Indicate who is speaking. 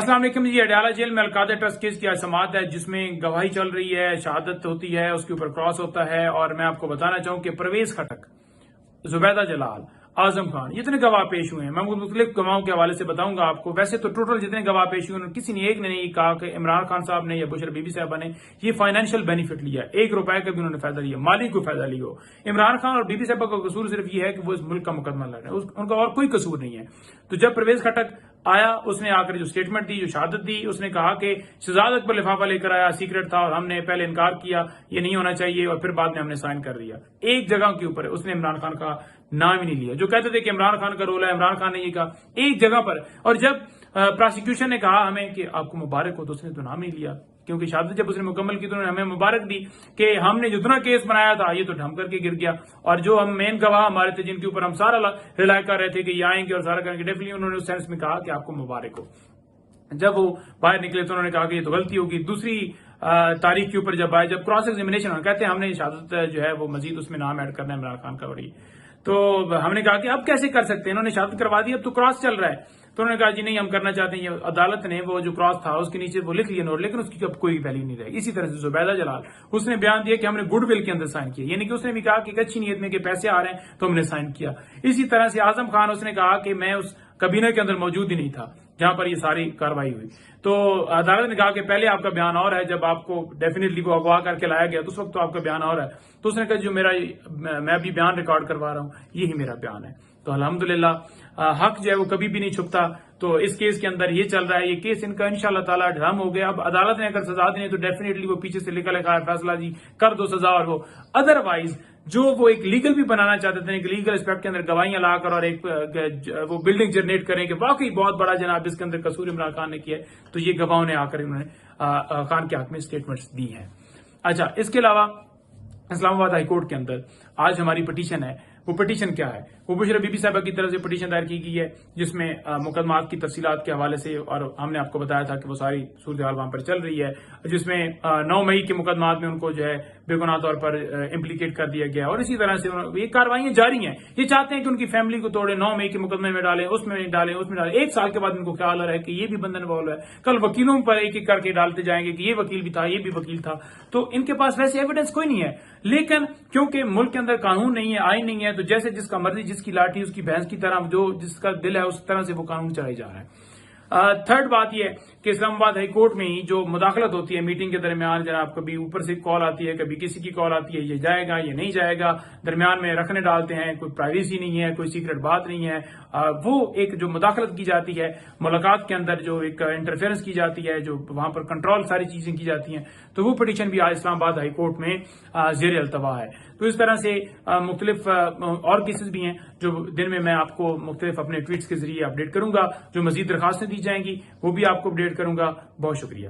Speaker 1: السلام علیکم جی. اڈیالہ جیل میں القادہ ٹرسٹ کیس کی سماعت ہے جس میں گواہی چل رہی ہے، شہادت ہوتی ہے، اس کے اوپر کراس ہوتا ہے. اور میں آپ کو بتانا چاہوں کہ پرویز خٹک، زبیدہ جلال، اعظم خان، جتنے گواہ پیش ہوئے ہیں میں مختلف گواہوں کے حوالے سے بتاؤں گا آپ کو. ویسے تو ٹوٹل جتنے گواہ پیش ہوئے ہیں کسی نے ایک نے نہیں کہا کہ عمران خان صاحب نے یا بشر بی بی صاحبہ نے یہ فائنینشیل بینیفٹ لیا، 1 روپے کا بھی انہوں نے فائدہ لیا، مالی کو فائدہ لیا ہو. عمران خان اور بی بی صاحبہ کا قصور صرف یہ ہے کہ وہ اس ملک کا مقدمہ لڑ رہے ہیں، ان کا اور کوئی قصور نہیں ہے. تو جب پرویز خٹک آیا، اس نے آ کر جو اسٹیٹمنٹ دی، جو شہادت دی، اس نے کہا کہ شہزاد اکبر لفافہ لے کر آیا، سیکرٹ تھا اور ہم نے پہلے انکار کیا یہ نہیں ہونا چاہیے اور پھر بعد میں ہم نے سائن کر دیا. ایک جگہ کے اوپر اس نے عمران خان کا نام ہی نہیں لیا. جو کہتے تھے کہ عمران خان کا رول ہے، عمران خان نے یہ کہا ایک جگہ پر. اور جب پراسیکیوشن نے کہا ہمیں کہ آپ کو مبارک ہو تو اس نے تو نام نہیں لیا، کیونکہ شہادت جب اس نے مکمل کی تو انہوں نے ہمیں مبارک دی کہ ہم نے جتنا کیس بنایا تھا یہ تو ڈھم کر کے گر گیا. اور جو ہم مین گواہ ہمارے تھے جن کے اوپر ہم سارا رلائی کر رہے تھے کہ یہ آئیں گے اور سارا کریں گے، ڈیفینیٹلی انہوں نے اس سینس میں کہا کہ آپ کو مبارک ہو. جب وہ باہر نکلے تو انہوں نے کہا کہ یہ تو غلطی ہوگی. دوسری تاریخ کے اوپر جب آئے، جب کراس ایگزامینیشن کہتے ہیں ہم نے شہادت جو ہے وہ مزید اس میں نام ایڈ کرنا ہے عمران خان کا بڑی، تو ہم نے کہا کہ اب کیسے کر سکتے ہیں، انہوں نے شہادت کروا دی، اب تو کراس چل رہا ہے. تو انہوں نے کہا جی نہیں ہم کرنا چاہتے ہیں. یہ عدالت نے وہ جو کراس تھا اس کے نیچے وہ لکھ لیا نوٹ، لیکن اس کی اب کوئی ویلیو نہیں رہی. اسی طرح سے زبیدہ جلال، اس نے بیان دیا کہ ہم نے گڈ ول کے اندر سائن کیا، یعنی کہ اس نے بھی کہا کہ ایک اچھی نیت میں کہ پیسے آ رہے ہیں تو ہم نے سائن کیا. اسی طرح سے اعظم خان، اس نے کہا کہ میں اس کابینہ کے اندر موجود ہی نہیں تھا جہاں پر یہ ساری کاروائی ہوئی. تو عدالت نے کہا کہ پہلے آپ کا بیان اور ہے، جب آپ کو ڈیفینیٹلی وہ اغوا کر کے لایا گیا تو اس وقت تو آپ کا بیان اور ہے. تو اس نے کہا جو میں ابھی بیان ریکارڈ کروا رہا ہوں یہی میرا بیان ہے. تو الحمدللہ حق جو ہے وہ کبھی بھی نہیں چھپتا. تو اس کیس کے اندر یہ چل رہا ہے، یہ کیس ان کا انشاءاللہ تعالی ڈرم ہو گیا. اب عدالت نے اگر سزا دی تو ڈیفینیٹلی وہ پیچھے سے لکھا ہے فیصلہ جی کر دو سزا. اور وہ ادروائز جو وہ ایک لیگل بھی بنانا چاہتے تھے، ایک لیگل اسپیکٹ کے اندر گواہیاں لا کر اور ایک وہ بلڈنگ جنریٹ کریں کہ واقعی بہت بڑا جناب اس کے اندر قصور عمران خان نے کیا ہے، تو یہ گواہوں نے آ کر انہوں نے خان کے حق میں اسٹیٹمنٹس دی ہیں. اچھا، اس کے علاوہ اسلام آباد ہائی کورٹ کے اندر آج ہماری پٹیشن ہے. وہ پٹیشن کیا ہے؟ وہ بشرا بی بی صاحبہ کی طرف سے پٹیشن دائر کی گئی ہے جس میں مقدمات کی تفصیلات کے حوالے سے، اور ہم نے آپ کو بتایا تھا کہ وہ ساری صورتحال وہاں پر چل رہی ہے، جس میں 9 مئی کے مقدمات میں ان کو جو ہے بے گناہ طور پر امپلیکیٹ کر دیا گیا. اور اسی طرح سے یہ کاروائیاں جاری ہیں. یہ چاہتے ہیں کہ ان کی فیملی کو توڑے، 9 مئی کے مقدمے میں ڈالیں، اس میں ڈالیں، اس میں ڈالیں. 1 سال کے بعد ان کو خیال آ رہا ہے کہ یہ بھی بندہ انوالو ہے. کل وکیلوں پر ایک ایک کر کے ڈالتے جائیں گے کہ یہ وکیل بھی تھا، یہ بھی وکیل تھا. تو ان کے پاس ویسے ایویڈنس کوئی نہیں ہے، لیکن کیونکہ ملک کے اندر قانون نہیں ہے، آئین نہیں ہے، تو جیسے جس کا مرضی، جس کی لاٹھی اس کی بھینس کی طرح، جو جس کا دل ہے اس طرح سے وہ قانون چلائی جا رہا ہے. تھرڈ بات یہ ہے کہ اسلام آباد ہائی کورٹ میں ہی جو مداخلت ہوتی ہے میٹنگ کے درمیان، جناب کبھی اوپر سے کال آتی ہے، کبھی کسی کی کال آتی ہے، یہ جائے گا یہ نہیں جائے گا، درمیان میں رکھنے ڈالتے ہیں، کوئی پرائیویسی نہیں ہے، کوئی سیکرٹ بات نہیں ہے. وہ ایک جو مداخلت کی جاتی ہے ملاقات کے اندر، جو ایک انٹرفیئرنس کی جاتی ہے، جو وہاں پر کنٹرول ساری چیزیں کی جاتی ہیں، تو وہ پٹیشن بھی آج اسلام آباد ہائی کورٹ میں زیر التوا ہے. تو اس طرح سے مختلف اور کیسز بھی ہیں جو دن میں آپ کو مختلف اپنے ٹویٹس کے ذریعے اپڈیٹ کروں گا. جو مزید درخواستیں دی جائیں گی وہ بھی آپ کو اپڈیٹ کروں گا. بہت شکریہ.